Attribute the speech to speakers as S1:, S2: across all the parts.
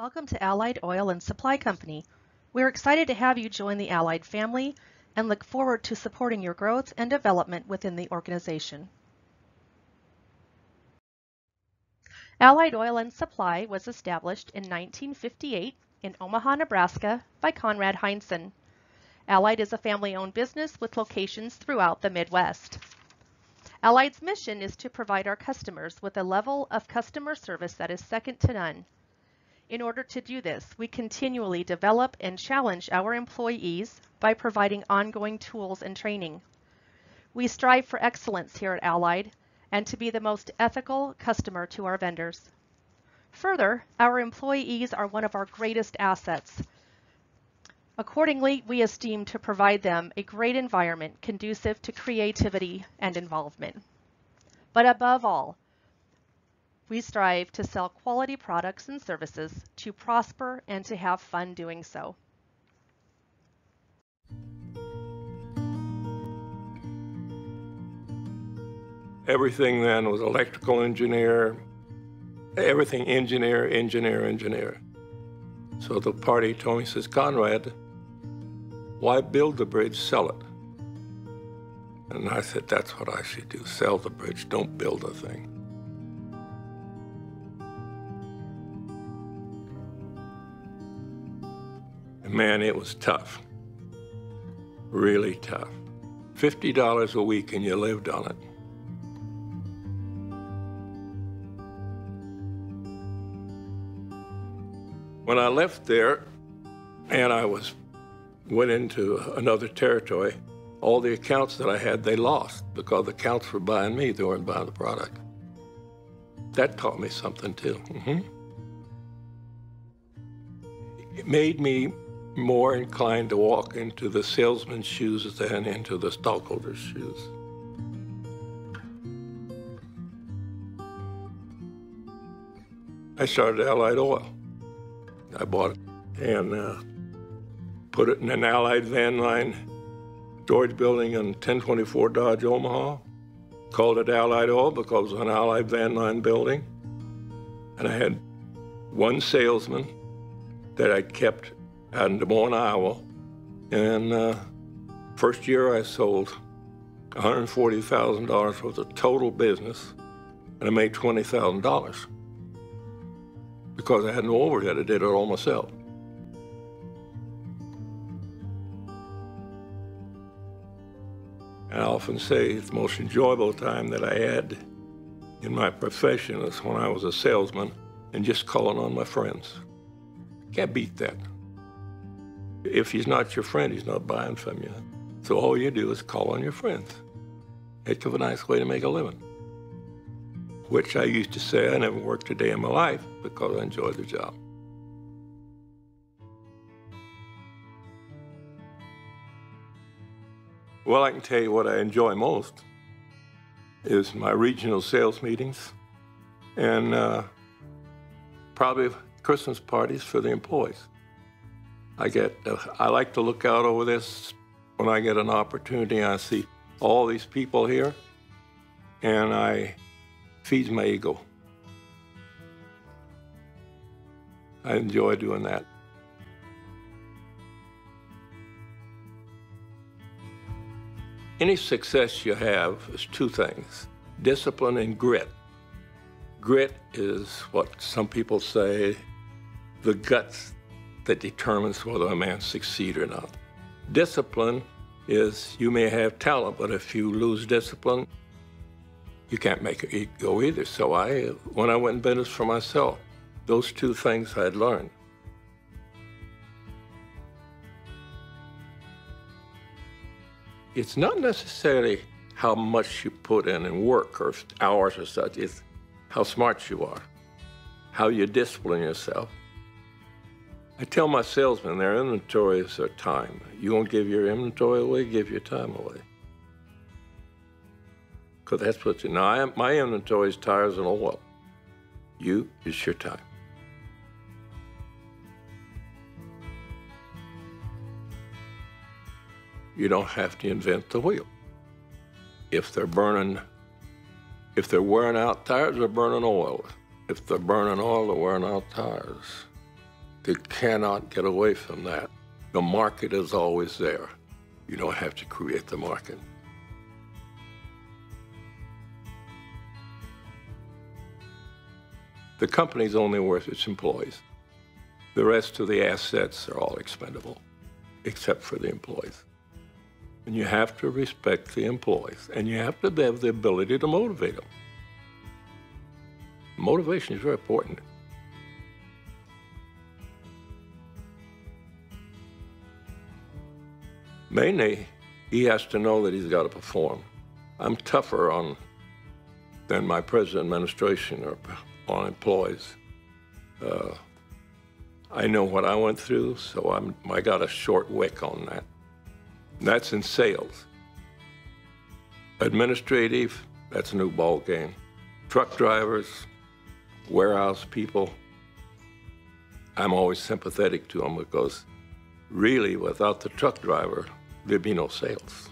S1: Welcome to Allied Oil and Supply Company. We're excited to have you join the Allied family and look forward to supporting your growth and development within the organization. Allied Oil and Supply was established in 1958 in Omaha, Nebraska by Conrad Heinzen. Allied is a family-owned business with locations throughout the Midwest. Allied's mission is to provide our customers with a level of customer service that is second to none. In order to do this, we continually develop and challenge our employees by providing ongoing tools and training. We strive for excellence here at Allied and to be the most ethical customer to our vendors. Further, our employees are one of our greatest assets. Accordingly, we esteem to provide them a great environment conducive to creativity and involvement. But above all, we strive to sell quality products and services, to prosper, and to have fun doing so.
S2: Everything then was electrical engineer, everything engineer. So the party told me, says, Conrad, why build the bridge, sell it? And I said, that's what I should do, sell the bridge, don't build the thing. Man, it was tough, really tough. $50 a week and you lived on it. When I left there and I went into another territory, all the accounts that I had, they lost because the accounts were buying me, they weren't buying the product. That taught me something too. It made me more inclined to walk into the salesman's shoes than into the stockholder's shoes. I started Allied Oil. I bought it and put it in an Allied van line storage building in 1024 Dodge, Omaha. Called it Allied Oil because it was an Allied van line building. And I had one salesman that I'd kept out in Des Moines, Iowa. And first year I sold $140,000 worth of total business, and I made $20,000 because I had no overhead. I did it all myself. I often say the most enjoyable time that I had in my profession is when I was a salesman and just calling on my friends. Can't beat that. If he's not your friend, he's not buying from you. So all you do is call on your friends. Heck of a nice way to make a living. Which I used to say I never worked a day in my life because I enjoyed the job. Well, I can tell you what I enjoy most is my regional sales meetings and probably Christmas parties for the employees. I like to look out over this when I get an opportunity. I see all these people here, and I feeds my ego. I enjoy doing that. Any success you have is two things, discipline and grit. Grit is what some people say, the guts that determines whether a man succeeds or not. Discipline is you may have talent, but if you lose discipline, you can't make it go either. So when I went in business for myself, those two things I had learned. It's not necessarily how much you put in and work or hours or such, it's how smart you are, how you discipline yourself. I tell my salesmen their inventory is their time. You won't give your inventory away, give your time away. Because that's what my inventory is tires and oil. You, it's your time. You don't have to invent the wheel. If they're wearing out tires, they're burning oil. If they're burning oil, they're wearing out tires. They cannot get away from that. The market is always there. You don't have to create the market. The company's only worth its employees. The rest of the assets are all expendable, except for the employees. And you have to respect the employees, and you have to have the ability to motivate them. Motivation is very important. Mainly, he has to know that he's got to perform. I'm tougher than my present administration or on employees. I know what I went through, so I got a short wick on that. And that's in sales. Administrative, that's a new ball game. Truck drivers, warehouse people, I'm always sympathetic to them because really without the truck driver, there'd be no sales.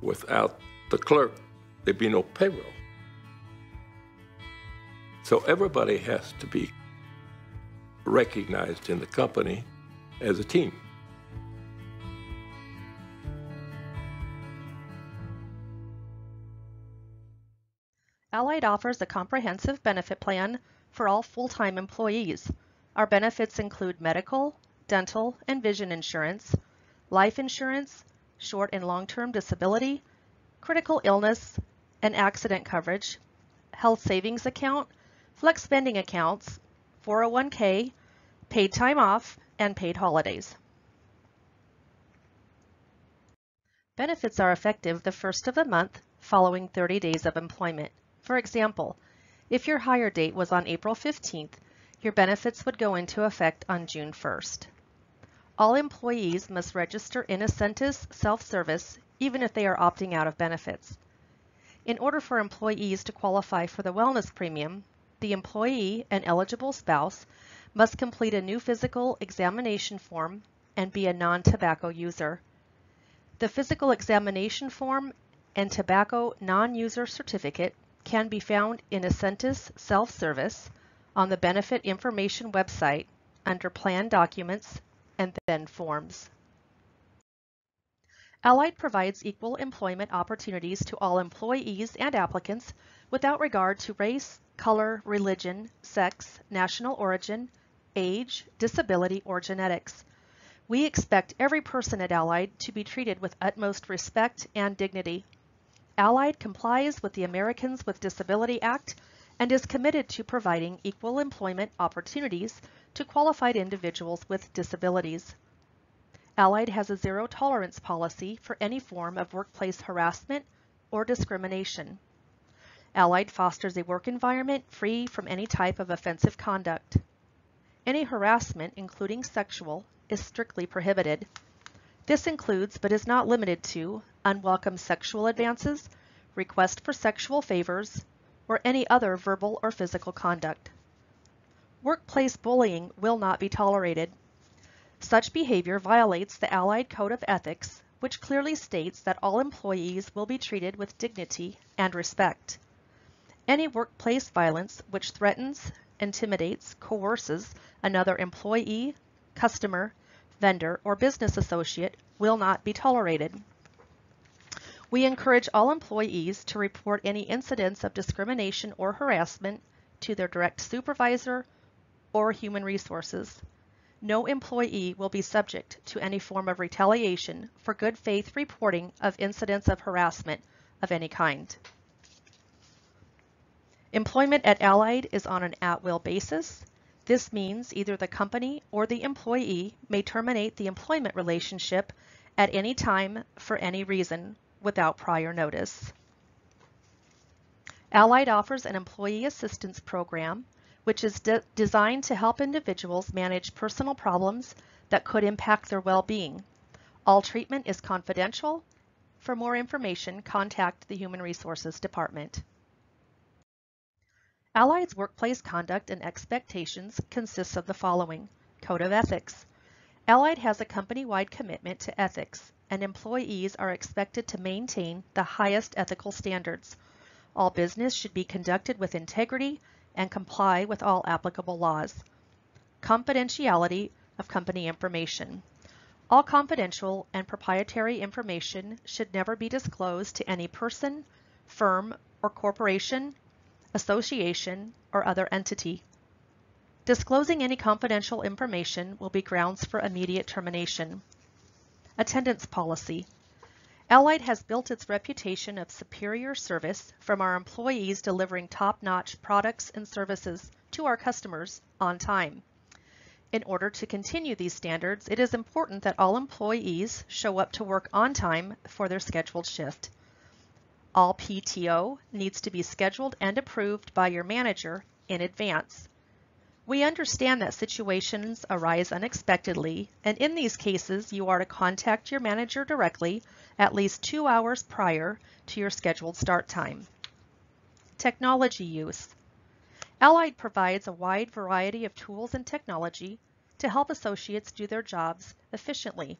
S2: Without the clerk, there'd be no payroll. So everybody has to be recognized in the company as a team.
S1: Allied offers a comprehensive benefit plan for all full-time employees. Our benefits include medical, dental, and vision insurance, life insurance, short and long-term disability, critical illness and accident coverage, health savings account, flex spending accounts, 401k, paid time off, and paid holidays. Benefits are effective the first of the month following 30 days of employment. For example, if your hire date was on April 15th, your benefits would go into effect on June 1st. All employees must register in Ascentus self-service even if they are opting out of benefits. In order for employees to qualify for the wellness premium, the employee and eligible spouse must complete a new physical examination form and be a non-tobacco user. The physical examination form and tobacco non-user certificate can be found in Ascentus Self-Service on the Benefit Information website under Plan Documents and then Forms. Allied provides equal employment opportunities to all employees and applicants without regard to race, color, religion, sex, national origin, age, disability, or genetics. We expect every person at Allied to be treated with utmost respect and dignity. Allied complies with the Americans with Disability Act and is committed to providing equal employment opportunities to qualified individuals with disabilities. Allied has a zero-tolerance policy for any form of workplace harassment or discrimination. Allied fosters a work environment free from any type of offensive conduct. Any harassment, including sexual, is strictly prohibited. This includes, but is not limited to, unwelcome sexual advances, request for sexual favors, or any other verbal or physical conduct. Workplace bullying will not be tolerated. Such behavior violates the Allied Code of Ethics, which clearly states that all employees will be treated with dignity and respect. Any workplace violence which threatens, intimidates, coerces another employee, customer, vendor, or business associate will not be tolerated. We encourage all employees to report any incidents of discrimination or harassment to their direct supervisor or human resources. No employee will be subject to any form of retaliation for good faith reporting of incidents of harassment of any kind. Employment at Allied is on an at-will basis. This means either the company or the employee may terminate the employment relationship at any time for any reason without prior notice. Allied offers an employee assistance program which is designed to help individuals manage personal problems that could impact their well-being. All treatment is confidential. For more information, contact the Human Resources Department. Allied's workplace conduct and expectations consists of the following: Code of Ethics. Allied has a company-wide commitment to ethics, and employees are expected to maintain the highest ethical standards. All business should be conducted with integrity and comply with all applicable laws. confidentiality of company information. All confidential and proprietary information should never be disclosed to any person, firm, or corporation, association, or other entity. Disclosing any confidential information will be grounds for immediate termination. Attendance policy. Allied has built its reputation of superior service from our employees delivering top-notch products and services to our customers on time. In order to continue these standards, it is important that all employees show up to work on time for their scheduled shift. All PTO needs to be scheduled and approved by your manager in advance. We understand that situations arise unexpectedly, and in these cases, you are to contact your manager directly at least 2 hours prior to your scheduled start time. Technology use. Allied provides a wide variety of tools and technology to help associates do their jobs efficiently.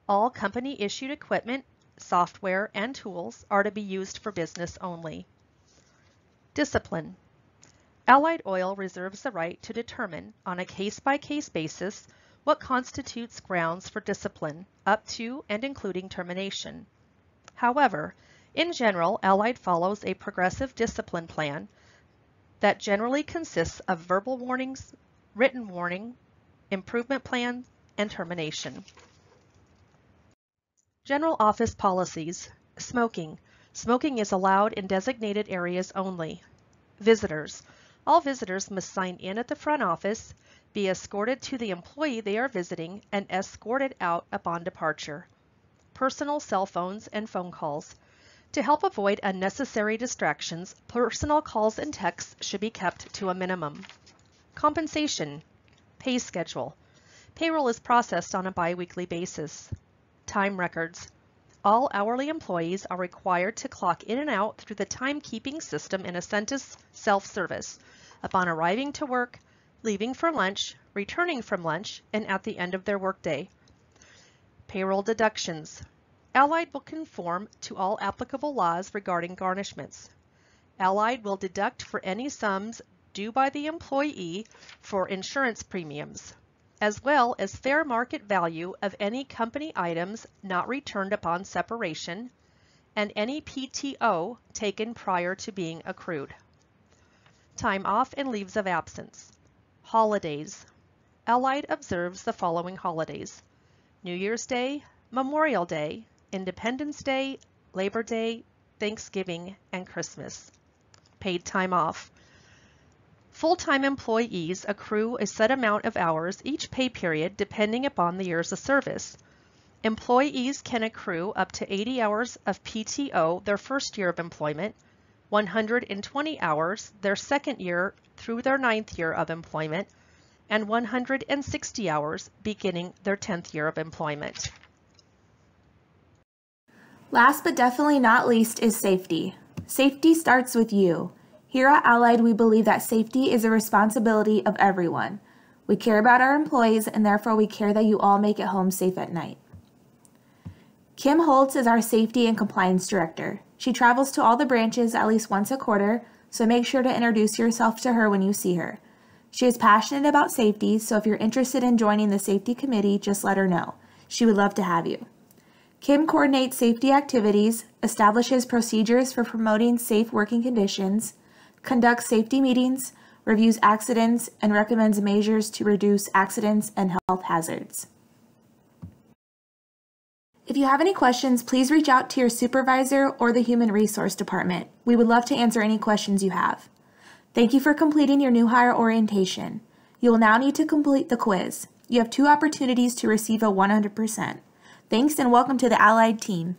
S1: All company-issued equipment, software, and tools are to be used for business only. Discipline. Allied Oil reserves the right to determine on a case-by-case basis what constitutes grounds for discipline up to and including termination. However, in general, Allied follows a progressive discipline plan that generally consists of verbal warnings, written warning, improvement plans, and termination. General office policies. Smoking. Smoking is allowed in designated areas only. Visitors. All visitors must sign in at the front office, be escorted to the employee they are visiting, and escorted out upon departure. Personal cell phones and phone calls. To help avoid unnecessary distractions, personal calls and texts should be kept to a minimum. Compensation. Pay schedule. Payroll is processed on a bi-weekly basis. Time records. All hourly employees are required to clock in and out through the timekeeping system in Ascentus self-service upon arriving to work, leaving for lunch, returning from lunch, and at the end of their workday. Payroll deductions. Allied will conform to all applicable laws regarding garnishments. Allied will deduct for any sums due by the employee for insurance premiums, as well as fair market value of any company items not returned upon separation, and any PTO taken prior to being accrued. Time off and leaves of absence. Holidays. Allied observes the following holidays: New Year's Day, Memorial Day, Independence Day, Labor Day, Thanksgiving, and Christmas. Paid time off. Full-time employees accrue a set amount of hours each pay period depending upon the years of service. Employees can accrue up to 80 hours of PTO their first year of employment, 120 hours their second year through their 9th year of employment, and 160 hours beginning their 10th year of employment.
S3: Last but definitely not least is safety. Safety starts with you. Here at Allied, we believe that safety is a responsibility of everyone. We care about our employees, and therefore we care that you all make it home safe at night. Kim Holtz is our Safety and Compliance Director. She travels to all the branches at least once a quarter, so make sure to introduce yourself to her when you see her. She is passionate about safety, so if you're interested in joining the safety committee, just let her know. She would love to have you. Kim coordinates safety activities, establishes procedures for promoting safe working conditions, conducts safety meetings, reviews accidents, and recommends measures to reduce accidents and health hazards. If you have any questions, please reach out to your supervisor or the Human Resource Department. We would love to answer any questions you have. Thank you for completing your new hire orientation. You will now need to complete the quiz. You have 2 opportunities to receive a 100%. Thanks and welcome to the Allied team.